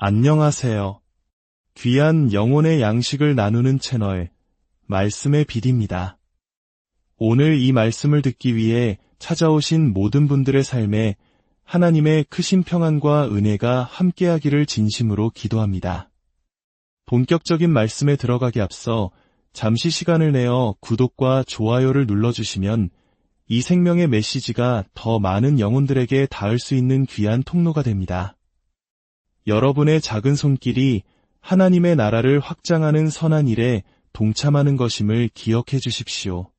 안녕하세요. 귀한 영혼의 양식을 나누는 채널, 말씀의 빛입니다. 오늘 이 말씀을 듣기 위해 찾아오신 모든 분들의 삶에 하나님의 크신 평안과 은혜가 함께하기를 진심으로 기도합니다. 본격적인 말씀에 들어가기 앞서 잠시 시간을 내어 구독과 좋아요를 눌러주시면 이 생명의 메시지가 더 많은 영혼들에게 닿을 수 있는 귀한 통로가 됩니다. 여러분의 작은 손길이 하나님의 나라를 확장하는 선한 일에 동참하는 것임을 기억해 주십시오.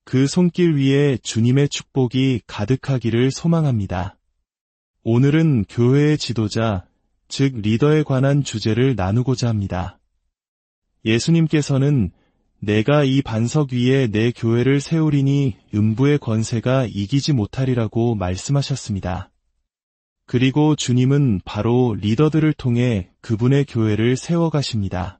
그 손길 위에 주님의 축복이 가득하기를 소망합니다. 오늘은 교회의 지도자, 즉 리더에 관한 주제를 나누고자 합니다. 예수님께서는 내가 이 반석 위에 내 교회를 세우리니 음부의 권세가 이기지 못하리라고 말씀하셨습니다. 그리고 주님은 바로 리더들을 통해 그분의 교회를 세워가십니다.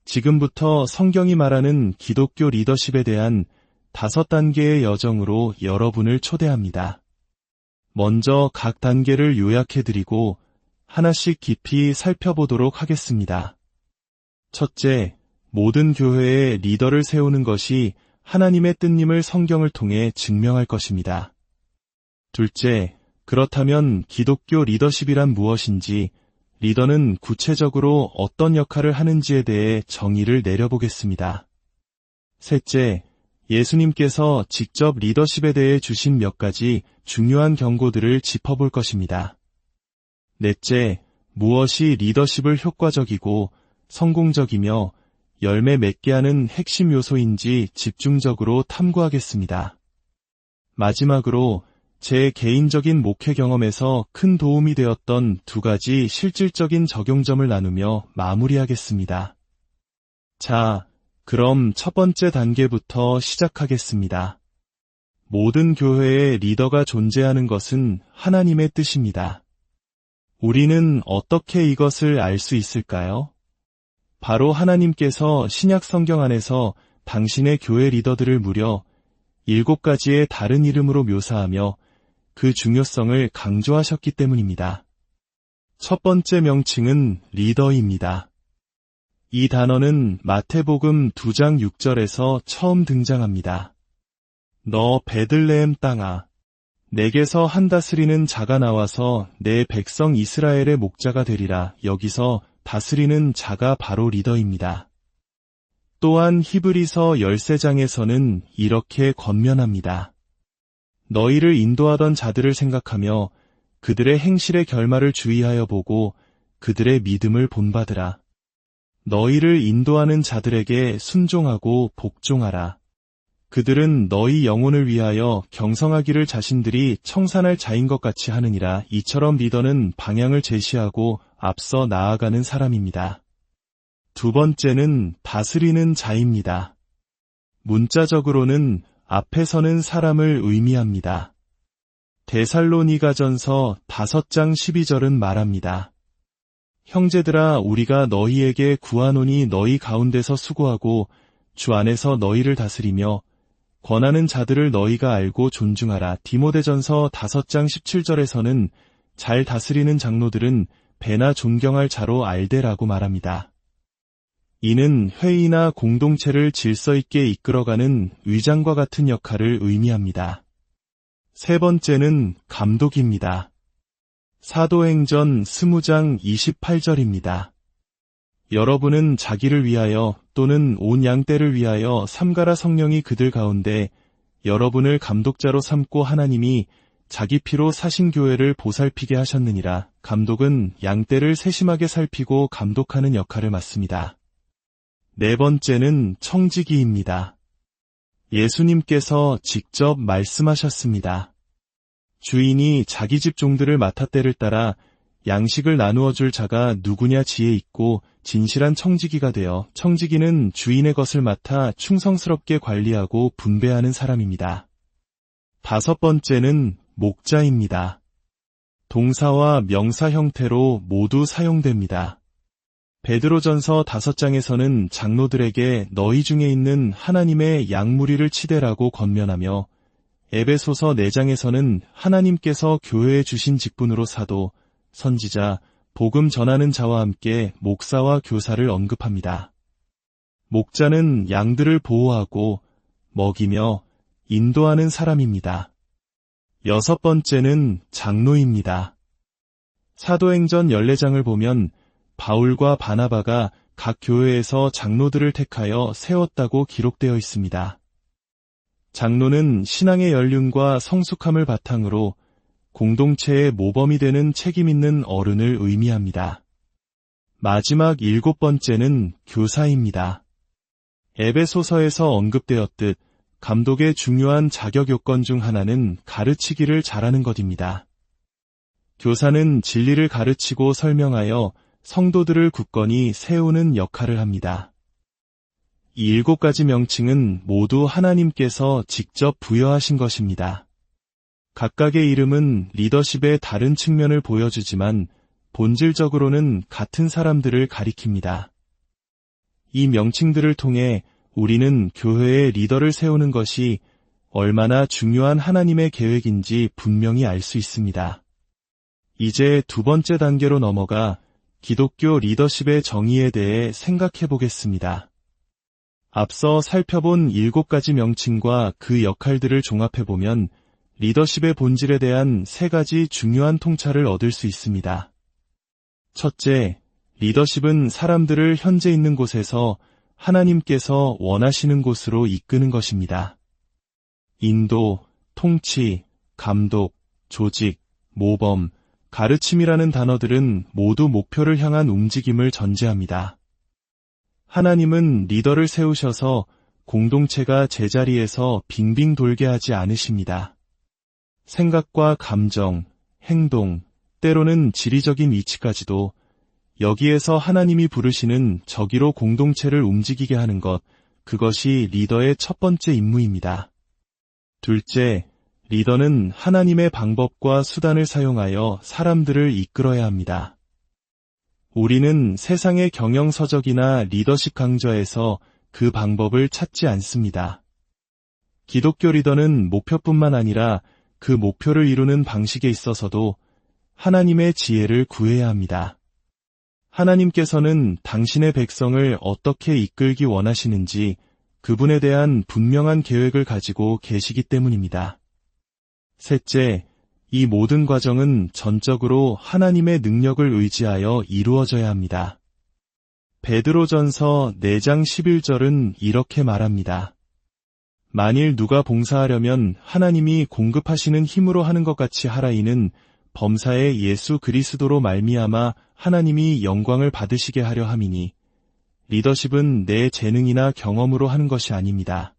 지금부터 성경이 말하는 기독교 리더십에 대한 5단계의 여정으로 여러분을 초대합니다. 먼저 각 단계를 요약해드리고 하나씩 깊이 살펴보도록 하겠습니다. 첫째, 모든 교회에 리더를 세우는 것이 하나님의 뜻임을 성경을 통해 증명할 것입니다. 둘째, 그렇다면 기독교 리더십이란 무엇인지, 리더는 구체적으로 어떤 역할을 하는지에 대해 정의를 내려보겠습니다. 셋째, 예수님께서 직접 리더십에 대해 주신 몇 가지 중요한 경고들을 짚어볼 것입니다. 넷째, 무엇이 리더십을 효과적이고 성공적이며 열매 맺게 하는 핵심 요소인지 집중적으로 탐구하겠습니다. 마지막으로 제 개인적인 목회 경험에서 큰 도움이 되었던 2가지 실질적인 적용점을 나누며 마무리하겠습니다. 자, 그럼 첫 번째 단계부터 시작하겠습니다. 모든 교회에 리더가 존재하는 것은 하나님의 뜻입니다. 우리는 어떻게 이것을 알 수 있을까요? 바로 하나님께서 신약 성경 안에서 당신의 교회 리더들을 무려 7가지의 다른 이름으로 묘사하며 그 중요성을 강조하셨기 때문입니다. 첫 번째 명칭은 리더입니다. 이 단어는 마태복음 2장 6절에서 처음 등장합니다. 너 베들레헴 땅아, 내게서 한 다스리는 자가 나와서 내 백성 이스라엘의 목자가 되리라. 여기서 다스리는 자가 바로 리더입니다. 또한 히브리서 13장에서는 이렇게 권면합니다. 너희를 인도하던 자들을 생각하며 그들의 행실의 결말을 주의하여 보고 그들의 믿음을 본받으라. 너희를 인도하는 자들에게 순종하고 복종하라. 그들은 너희 영혼을 위하여 경성하기를 자신들이 청산할 자인 것 같이 하느니라. 이처럼 리더는 방향을 제시하고 앞서 나아가는 사람입니다. 두 번째는 다스리는 자입니다. 문자적으로는 앞에 서는 사람을 의미합니다. 데살로니가전서 5장 12절은 말합니다. 형제들아, 우리가 너희에게 구하노니 너희 가운데서 수고하고 주 안에서 너희를 다스리며 권하는 자들을 너희가 알고 존중하라. 디모데전서 5장 17절에서는 잘 다스리는 장로들은 배나 존경할 자로 알되라고 말합니다. 이는 회의나 공동체를 질서 있게 이끌어가는 의장과 같은 역할을 의미합니다. 세 번째는 감독입니다. 사도행전 20장 28절입니다. 여러분은 자기를 위하여 또는 온 양떼를 위하여 삼가라. 성령이 그들 가운데 여러분을 감독자로 삼고 하나님이 자기 피로 사신 교회를 보살피게 하셨느니라. 감독은 양떼를 세심하게 살피고 감독하는 역할을 맡습니다. 네 번째는 청지기입니다. 예수님께서 직접 말씀하셨습니다. 주인이 자기 집 종들을 맡아 때를 따라 양식을 나누어 줄 자가 누구냐. 지혜 있고 진실한 청지기가 되어 청지기는 주인의 것을 맡아 충성스럽게 관리하고 분배하는 사람입니다. 다섯 번째는 목자입니다. 동사와 명사 형태로 모두 사용됩니다. 베드로전서 5장에서는 장로들에게 너희 중에 있는 하나님의 양무리를 치대라고 권면하며 에베소서 4장에서는 하나님께서 교회에 주신 직분으로 사도, 선지자, 복음 전하는 자와 함께 목사와 교사를 언급합니다. 목자는 양들을 보호하고 먹이며 인도하는 사람입니다. 여섯 번째는 장로입니다. 사도행전 14장을 보면 바울과 바나바가 각 교회에서 장로들을 택하여 세웠다고 기록되어 있습니다. 장로는 신앙의 연륜과 성숙함을 바탕으로 공동체의 모범이 되는 책임 있는 어른을 의미합니다. 마지막 일곱 번째는 교사입니다. 에베소서에서 언급되었듯 감독의 중요한 자격 요건 중 하나는 가르치기를 잘하는 것입니다. 교사는 진리를 가르치고 설명하여 성도들을 굳건히 세우는 역할을 합니다. 이 7가지 명칭은 모두 하나님께서 직접 부여하신 것입니다. 각각의 이름은 리더십의 다른 측면을 보여주지만 본질적으로는 같은 사람들을 가리킵니다. 이 명칭들을 통해 우리는 교회의 리더를 세우는 것이 얼마나 중요한 하나님의 계획인지 분명히 알 수 있습니다. 이제 두 번째 단계로 넘어가 기독교 리더십의 정의에 대해 생각해 보겠습니다. 앞서 살펴본 7가지 명칭과 그 역할들을 종합해 보면 리더십의 본질에 대한 3가지 중요한 통찰을 얻을 수 있습니다. 첫째, 리더십은 사람들을 현재 있는 곳에서 하나님께서 원하시는 곳으로 이끄는 것입니다. 인도, 통치, 감독, 조직, 모범, 가르침이라는 단어들은 모두 목표를 향한 움직임을 전제합니다. 하나님은 리더를 세우셔서 공동체가 제자리에서 빙빙 돌게 하지 않으십니다. 생각과 감정, 행동, 때로는 지리적인 위치까지도 여기에서 하나님이 부르시는 저기로 공동체를 움직이게 하는 것, 그것이 리더의 첫 번째 임무입니다. 둘째, 리더는 하나님의 방법과 수단을 사용하여 사람들을 이끌어야 합니다. 우리는 세상의 경영서적이나 리더십 강좌에서 그 방법을 찾지 않습니다. 기독교 리더는 목표뿐만 아니라 그 목표를 이루는 방식에 있어서도 하나님의 지혜를 구해야 합니다. 하나님께서는 당신의 백성을 어떻게 이끌기 원하시는지 그분에 대한 분명한 계획을 가지고 계시기 때문입니다. 셋째, 이 모든 과정은 전적으로 하나님의 능력을 의지하여 이루어져야 합니다. 베드로전서 4장 11절은 이렇게 말합니다. 만일 누가 봉사하려면 하나님이 공급하시는 힘으로 하는 것 같이 하라이는 범사의 예수 그리스도로 말미암아 하나님이 영광을 받으시게 하려 함이니 리더십은 내 재능이나 경험으로 하는 것이 아닙니다.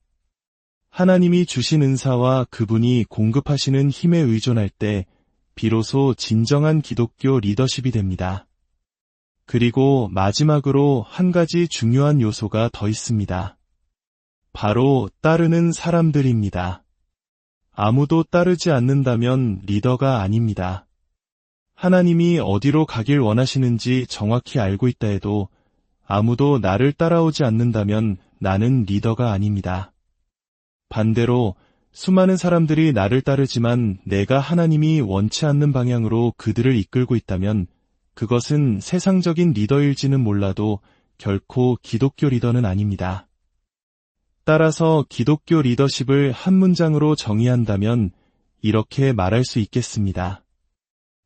하나님이 주신 은사와 그분이 공급하시는 힘에 의존할 때 비로소 진정한 기독교 리더십이 됩니다. 그리고 마지막으로 한 가지 중요한 요소가 더 있습니다. 바로 따르는 사람들입니다. 아무도 따르지 않는다면 리더가 아닙니다. 하나님이 어디로 가길 원하시는지 정확히 알고 있다 해도 아무도 나를 따라오지 않는다면 나는 리더가 아닙니다. 반대로 수많은 사람들이 나를 따르지만 내가 하나님이 원치 않는 방향으로 그들을 이끌고 있다면 그것은 세상적인 리더일지는 몰라도 결코 기독교 리더는 아닙니다. 따라서 기독교 리더십을 한 문장으로 정의한다면 이렇게 말할 수 있겠습니다.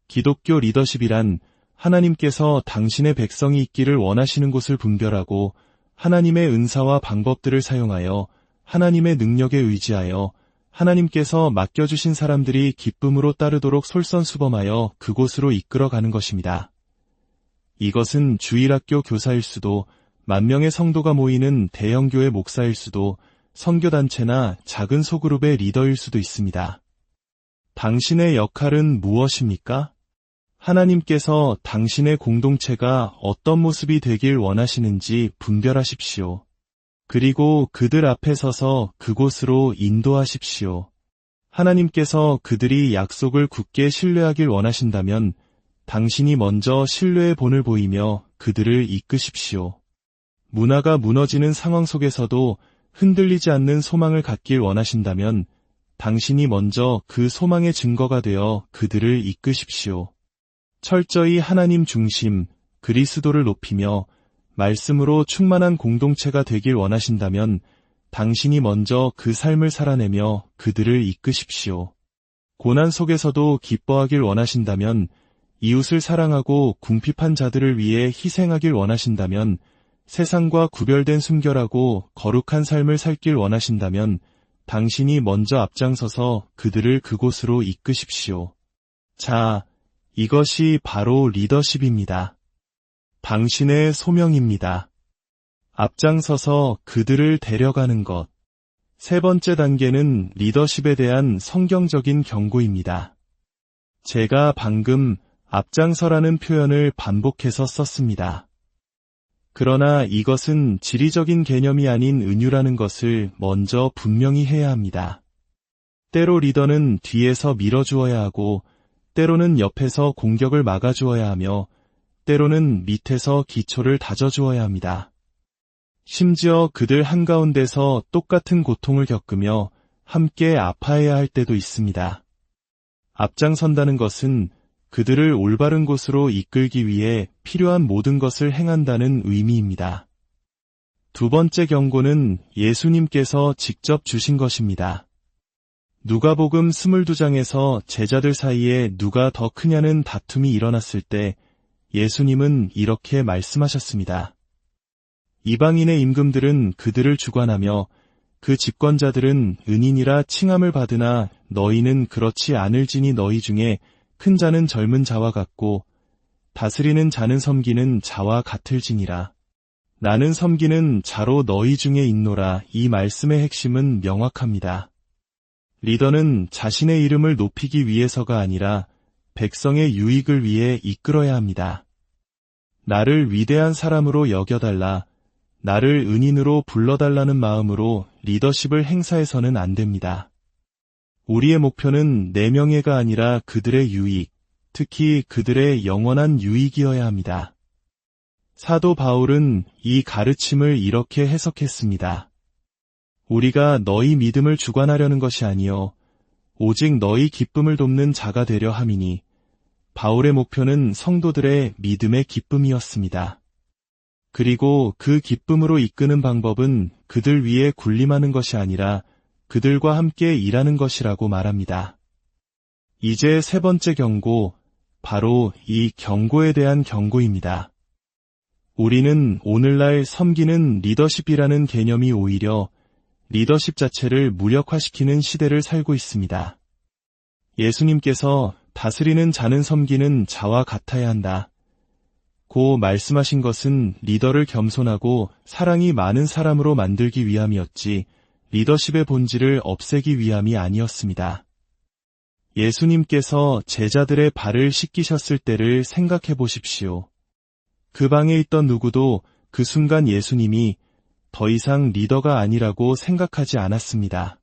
기독교 리더십이란 하나님께서 당신의 백성이 있기를 원하시는 곳을 분별하고 하나님의 은사와 방법들을 사용하여 하나님의 능력에 의지하여 하나님께서 맡겨주신 사람들이 기쁨으로 따르도록 솔선수범하여 그곳으로 이끌어가는 것입니다. 이것은 주일학교 교사일 수도, 만명의 성도가 모이는 대형교회 목사일 수도, 선교단체나 작은 소그룹의 리더일 수도 있습니다. 당신의 역할은 무엇입니까? 하나님께서 당신의 공동체가 어떤 모습이 되길 원하시는지 분별하십시오. 그리고 그들 앞에 서서 그곳으로 인도하십시오. 하나님께서 그들이 약속을 굳게 신뢰하길 원하신다면 당신이 먼저 신뢰의 본을 보이며 그들을 이끄십시오. 문화가 무너지는 상황 속에서도 흔들리지 않는 소망을 갖길 원하신다면 당신이 먼저 그 소망의 증거가 되어 그들을 이끄십시오. 철저히 하나님 중심, 그리스도를 높이며 말씀으로 충만한 공동체가 되길 원하신다면 당신이 먼저 그 삶을 살아내며 그들을 이끄십시오. 고난 속에서도 기뻐하길 원하신다면, 이웃을 사랑하고 궁핍한 자들을 위해 희생하길 원하신다면, 세상과 구별된 순결하고 거룩한 삶을 살길 원하신다면 당신이 먼저 앞장서서 그들을 그곳으로 이끄십시오. 자, 이것이 바로 리더십입니다. 당신의 소명입니다. 앞장서서 그들을 데려가는 것. 세 번째 단계는 리더십에 대한 성경적인 경고입니다. 제가 방금 앞장서라는 표현을 반복해서 썼습니다. 그러나 이것은 지리적인 개념이 아닌 은유라는 것을 먼저 분명히 해야 합니다. 때로 리더는 뒤에서 밀어주어야 하고, 때로는 옆에서 공격을 막아주어야 하며, 때로는 밑에서 기초를 다져주어야 합니다. 심지어 그들 한가운데서 똑같은 고통을 겪으며 함께 아파해야 할 때도 있습니다. 앞장선다는 것은 그들을 올바른 곳으로 이끌기 위해 필요한 모든 것을 행한다는 의미입니다. 두 번째 경고는 예수님께서 직접 주신 것입니다. 누가복음 22장에서 제자들 사이에 누가 더 크냐는 다툼이 일어났을 때 예수님은 이렇게 말씀하셨습니다. 이방인의 임금들은 그들을 주관하며 그 집권자들은 은인이라 칭함을 받으나 너희는 그렇지 않을지니 너희 중에 큰 자는 젊은 자와 같고 다스리는 자는 섬기는 자와 같을지니라. 나는 섬기는 자로 너희 중에 있노라. 이 말씀의 핵심은 명확합니다. 리더는 자신의 이름을 높이기 위해서가 아니라 백성의 유익을 위해 이끌어야 합니다. 나를 위대한 사람으로 여겨달라, 나를 은인으로 불러달라는 마음으로 리더십을 행사해서는 안 됩니다. 우리의 목표는 내 명예가 아니라 그들의 유익, 특히 그들의 영원한 유익이어야 합니다. 사도 바울은 이 가르침을 이렇게 해석했습니다. 우리가 너희 믿음을 주관하려는 것이 아니요 오직 너희 기쁨을 돕는 자가 되려 함이니, 바울의 목표는 성도들의 믿음의 기쁨이었습니다. 그리고 그 기쁨으로 이끄는 방법은 그들 위에 군림하는 것이 아니라 그들과 함께 일하는 것이라고 말합니다. 이제 세 번째 경고, 바로 이 경고에 대한 경고입니다. 우리는 오늘날 섬기는 리더십이라는 개념이 오히려 리더십 자체를 무력화시키는 시대를 살고 있습니다. 예수님께서 다스리는 자는 섬기는 자와 같아야 한다 고 말씀하신 것은 리더를 겸손하고 사랑이 많은 사람으로 만들기 위함이었지 리더십의 본질을 없애기 위함이 아니었습니다. 예수님께서 제자들의 발을 씻기셨을 때를 생각해 보십시오. 그 방에 있던 누구도 그 순간 예수님이 더 이상 리더가 아니라고 생각하지 않았습니다.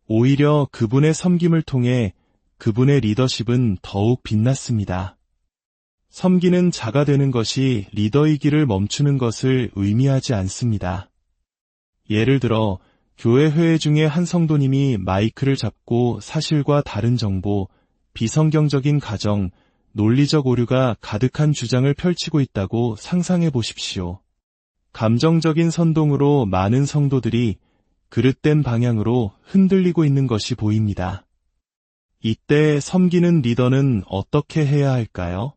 오히려 그분의 섬김을 통해 그분의 리더십은 더욱 빛났습니다. 섬기는 자가 되는 것이 리더이기를 멈추는 것을 의미하지 않습니다. 예를 들어 교회 회의 중에 한 성도님이 마이크를 잡고 사실과 다른 정보, 비성경적인 가정, 논리적 오류가 가득한 주장을 펼치고 있다고 상상해 보십시오. 감정적인 선동으로 많은 성도들이 그릇된 방향으로 흔들리고 있는 것이 보입니다. 이때 섬기는 리더는 어떻게 해야 할까요?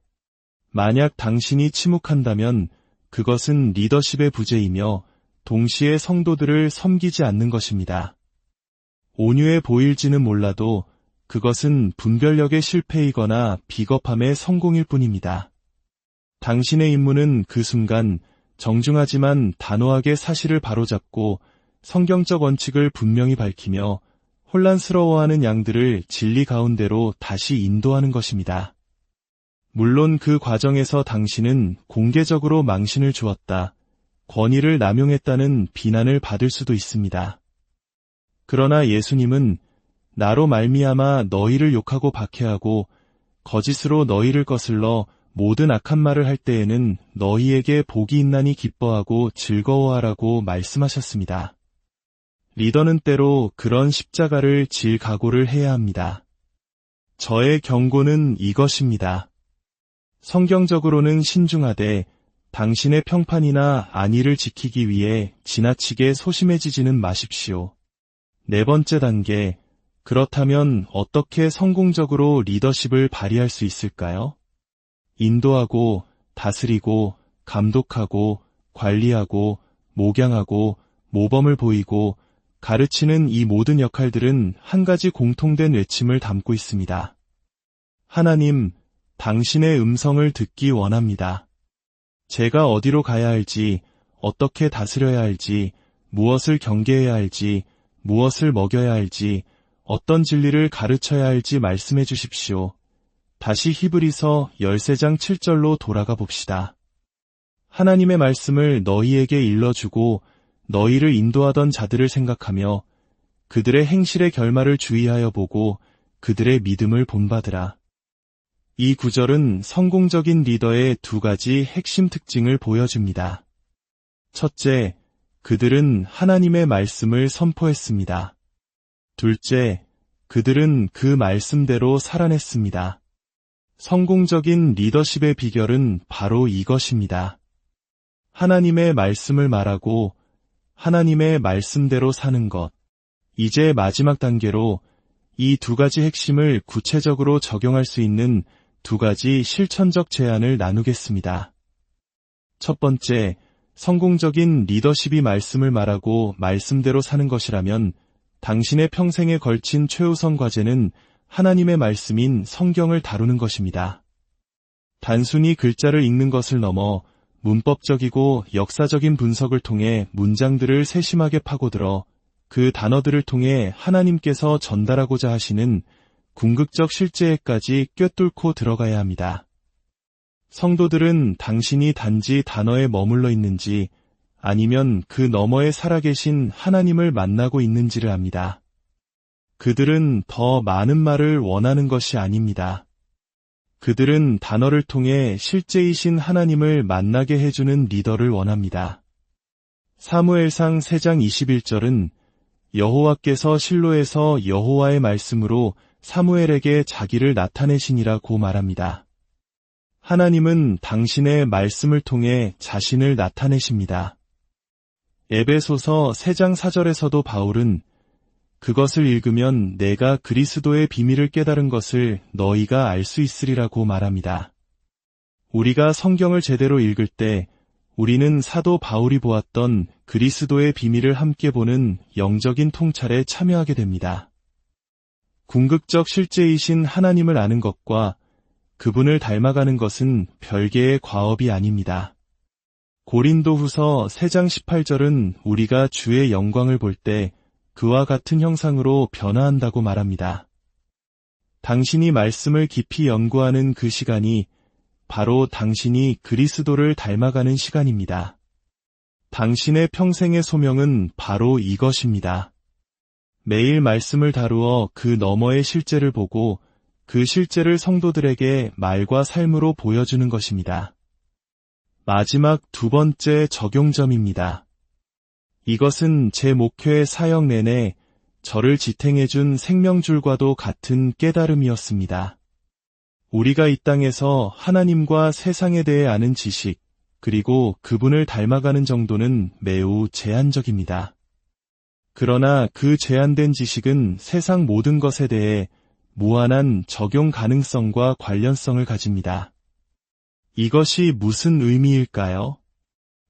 만약 당신이 침묵한다면 그것은 리더십의 부재이며 동시에 성도들을 섬기지 않는 것입니다. 온유해 보일지는 몰라도 그것은 분별력의 실패이거나 비겁함의 성공일 뿐입니다. 당신의 임무는 그 순간 정중하지만 단호하게 사실을 바로잡고 성경적 원칙을 분명히 밝히며 혼란스러워하는 양들을 진리 가운데로 다시 인도하는 것입니다. 물론 그 과정에서 당신은 공개적으로 망신을 주었다, 권위를 남용했다는 비난을 받을 수도 있습니다. 그러나 예수님은 나로 말미암아 너희를 욕하고 박해하고 거짓으로 너희를 거슬러 모든 악한 말을 할 때에는 너희에게 복이 있나니 기뻐하고 즐거워하라고 말씀하셨습니다. 리더는 때로 그런 십자가를 질 각오를 해야 합니다. 저의 경고는 이것입니다. 성경적으로는 신중하되 당신의 평판이나 안위를 지키기 위해 지나치게 소심해지지는 마십시오. 네 번째 단계, 그렇다면 어떻게 성공적으로 리더십을 발휘할 수 있을까요? 인도하고, 다스리고, 감독하고, 관리하고, 목양하고, 모범을 보이고, 가르치는 이 모든 역할들은 한 가지 공통된 외침을 담고 있습니다. 하나님, 당신의 음성을 듣기 원합니다. 제가 어디로 가야 할지, 어떻게 다스려야 할지, 무엇을 경계해야 할지, 무엇을 먹여야 할지, 어떤 진리를 가르쳐야 할지 말씀해 주십시오. 다시 히브리서 13장 7절로 돌아가 봅시다. 하나님의 말씀을 너희에게 일러주고 너희를 인도하던 자들을 생각하며 그들의 행실의 결말을 주의하여 보고 그들의 믿음을 본받으라. 이 구절은 성공적인 리더의 두 가지 핵심 특징을 보여줍니다. 첫째, 그들은 하나님의 말씀을 선포했습니다. 둘째, 그들은 그 말씀대로 살아냈습니다. 성공적인 리더십의 비결은 바로 이것입니다. 하나님의 말씀을 말하고 하나님의 말씀대로 사는 것. 이제 마지막 단계로 이 두 가지 핵심을 구체적으로 적용할 수 있는 두 가지 실천적 제안을 나누겠습니다. 첫 번째, 성공적인 리더십이 말씀을 말하고 말씀대로 사는 것이라면 당신의 평생에 걸친 최우선 과제는 하나님의 말씀인 성경을 다루는 것입니다. 단순히 글자를 읽는 것을 넘어 문법적이고 역사적인 분석을 통해 문장들을 세심하게 파고들어 그 단어들을 통해 하나님께서 전달하고자 하시는 궁극적 실제에까지 꿰뚫고 들어가야 합니다. 성도들은 당신이 단지 단어에 머물러 있는지 아니면 그 너머에 살아계신 하나님을 만나고 있는지를 압니다. 그들은 더 많은 말을 원하는 것이 아닙니다. 그들은 단어를 통해 실제이신 하나님을 만나게 해주는 리더를 원합니다. 사무엘상 3장 21절은 여호와께서 실로에서 여호와의 말씀으로 사무엘에게 자기를 나타내시니라고 말합니다. 하나님은 당신의 말씀을 통해 자신을 나타내십니다. 에베소서 3장 4절에서도 바울은 그것을 읽으면 내가 그리스도의 비밀을 깨달은 것을 너희가 알 수 있으리라고 말합니다. 우리가 성경을 제대로 읽을 때 우리는 사도 바울이 보았던 그리스도의 비밀을 함께 보는 영적인 통찰에 참여하게 됩니다. 궁극적 실제이신 하나님을 아는 것과 그분을 닮아가는 것은 별개의 과업이 아닙니다. 고린도후서 3장 18절은 우리가 주의 영광을 볼 때 그와 같은 형상으로 변화한다고 말합니다. 당신이 말씀을 깊이 연구하는 그 시간이 바로 당신이 그리스도를 닮아가는 시간입니다. 당신의 평생의 소명은 바로 이것입니다. 매일 말씀을 다루어 그 너머의 실제를 보고 그 실제를 성도들에게 말과 삶으로 보여주는 것입니다. 마지막 두 번째 적용점입니다. 이것은 제 목회의 사역 내내 저를 지탱해준 생명줄과도 같은 깨달음이었습니다. 우리가 이 땅에서 하나님과 세상에 대해 아는 지식, 그리고 그분을 닮아가는 정도는 매우 제한적입니다. 그러나 그 제한된 지식은 세상 모든 것에 대해 무한한 적용 가능성과 관련성을 가집니다. 이것이 무슨 의미일까요?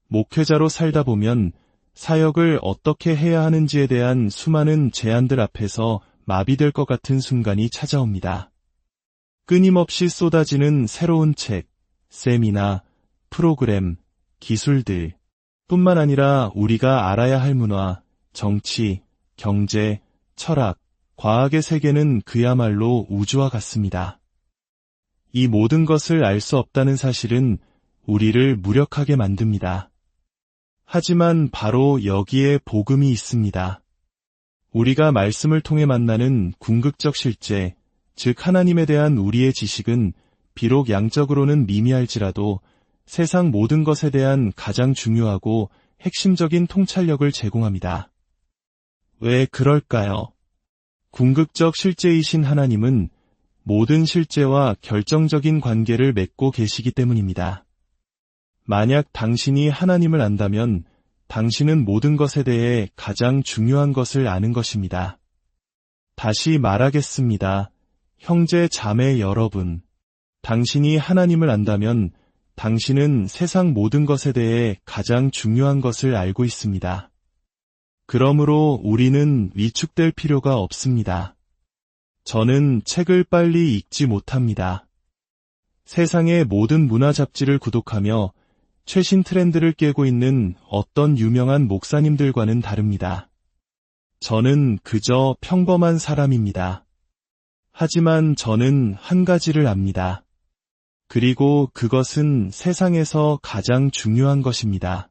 목회자로 살다 보면 사역을 어떻게 해야 하는지에 대한 수많은 제안들 앞에서 마비될 것 같은 순간이 찾아옵니다. 끊임없이 쏟아지는 새로운 책, 세미나, 프로그램, 기술들 뿐만 아니라 우리가 알아야 할 문화, 정치, 경제, 철학, 과학의 세계는 그야말로 우주와 같습니다. 이 모든 것을 알 수 없다는 사실은 우리를 무력하게 만듭니다. 하지만 바로 여기에 복음이 있습니다. 우리가 말씀을 통해 만나는 궁극적 실제, 즉 하나님에 대한 우리의 지식은 비록 양적으로는 미미할지라도 세상 모든 것에 대한 가장 중요하고 핵심적인 통찰력을 제공합니다. 왜 그럴까요? 궁극적 실제이신 하나님은 모든 실제와 결정적인 관계를 맺고 계시기 때문입니다. 만약 당신이 하나님을 안다면 당신은 모든 것에 대해 가장 중요한 것을 아는 것입니다. 다시 말하겠습니다. 형제 자매 여러분, 당신이 하나님을 안다면 당신은 세상 모든 것에 대해 가장 중요한 것을 알고 있습니다. 그러므로 우리는 위축될 필요가 없습니다. 저는 책을 빨리 읽지 못합니다. 세상의 모든 문화 잡지를 구독하며 최신 트렌드를 깨고 있는 어떤 유명한 목사님들과는 다릅니다. 저는 그저 평범한 사람입니다. 하지만 저는 한 가지를 압니다. 그리고 그것은 세상에서 가장 중요한 것입니다.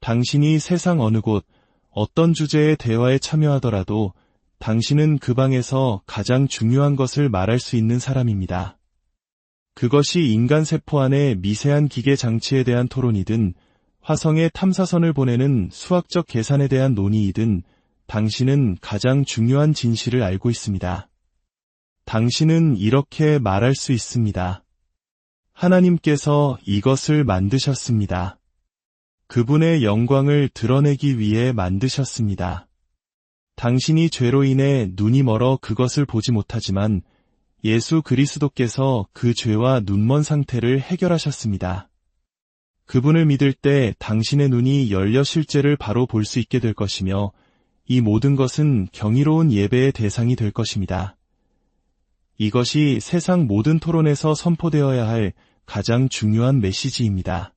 당신이 세상 어느 곳, 어떤 주제의 대화에 참여하더라도 당신은 그 방에서 가장 중요한 것을 말할 수 있는 사람입니다. 그것이 인간 세포 안의 미세한 기계 장치에 대한 토론이든 화성에 탐사선을 보내는 수학적 계산에 대한 논의이든 당신은 가장 중요한 진실을 알고 있습니다. 당신은 이렇게 말할 수 있습니다. 하나님께서 이것을 만드셨습니다. 그분의 영광을 드러내기 위해 만드셨습니다. 당신이 죄로 인해 눈이 멀어 그것을 보지 못하지만 예수 그리스도께서 그 죄와 눈먼 상태를 해결하셨습니다. 그분을 믿을 때 당신의 눈이 열려 실제를 바로 볼 수 있게 될 것이며 이 모든 것은 경이로운 예배의 대상이 될 것입니다. 이것이 세상 모든 토론에서 선포되어야 할 가장 중요한 메시지입니다.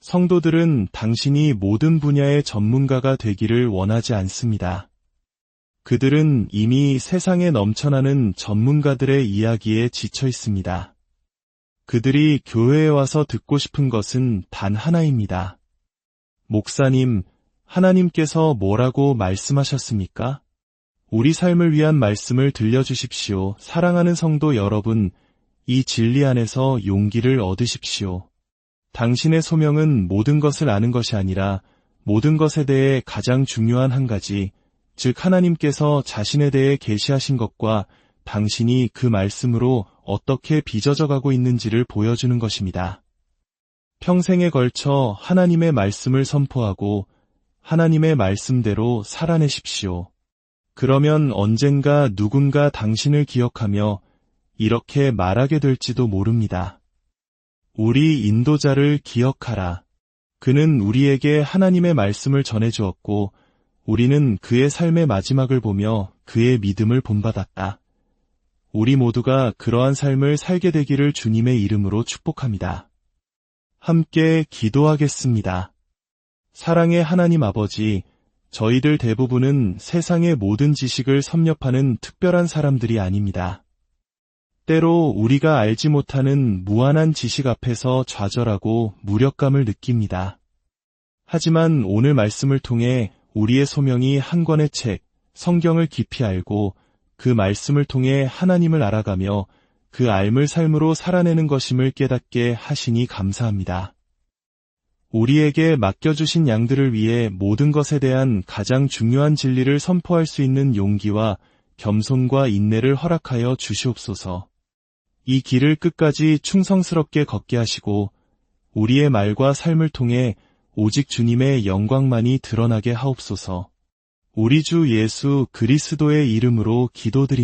성도들은 당신이 모든 분야의 전문가가 되기를 원하지 않습니다. 그들은 이미 세상에 넘쳐나는 전문가들의 이야기에 지쳐 있습니다. 그들이 교회에 와서 듣고 싶은 것은 단 하나입니다. 목사님, 하나님께서 뭐라고 말씀하셨습니까? 우리 삶을 위한 말씀을 들려주십시오. 사랑하는 성도 여러분, 이 진리 안에서 용기를 얻으십시오. 당신의 소명은 모든 것을 아는 것이 아니라 모든 것에 대해 가장 중요한 한 가지, 즉 하나님께서 자신에 대해 계시하신 것과 당신이 그 말씀으로 어떻게 빚어져가고 있는지를 보여주는 것입니다. 평생에 걸쳐 하나님의 말씀을 선포하고 하나님의 말씀대로 살아내십시오. 그러면 언젠가 누군가 당신을 기억하며 이렇게 말하게 될지도 모릅니다. 우리 인도자를 기억하라. 그는 우리에게 하나님의 말씀을 전해주었고 우리는 그의 삶의 마지막을 보며 그의 믿음을 본받았다. 우리 모두가 그러한 삶을 살게 되기를 주님의 이름으로 축복합니다. 함께 기도하겠습니다. 사랑의 하나님 아버지, 저희들 대부분은 세상의 모든 지식을 섭렵하는 특별한 사람들이 아닙니다. 때로 우리가 알지 못하는 무한한 지식 앞에서 좌절하고 무력감을 느낍니다. 하지만 오늘 말씀을 통해 우리의 소명이 한 권의 책, 성경을 깊이 알고 그 말씀을 통해 하나님을 알아가며 그 알물 삶으로 살아내는 것임을 깨닫게 하시니 감사합니다. 우리에게 맡겨주신 양들을 위해 모든 것에 대한 가장 중요한 진리를 선포할 수 있는 용기와 겸손과 인내를 허락하여 주시옵소서. 이 길을 끝까지 충성스럽게 걷게 하시고 우리의 말과 삶을 통해 오직 주님의 영광만이 드러나게 하옵소서. 우리 주 예수 그리스도의 이름으로 기도드립니다.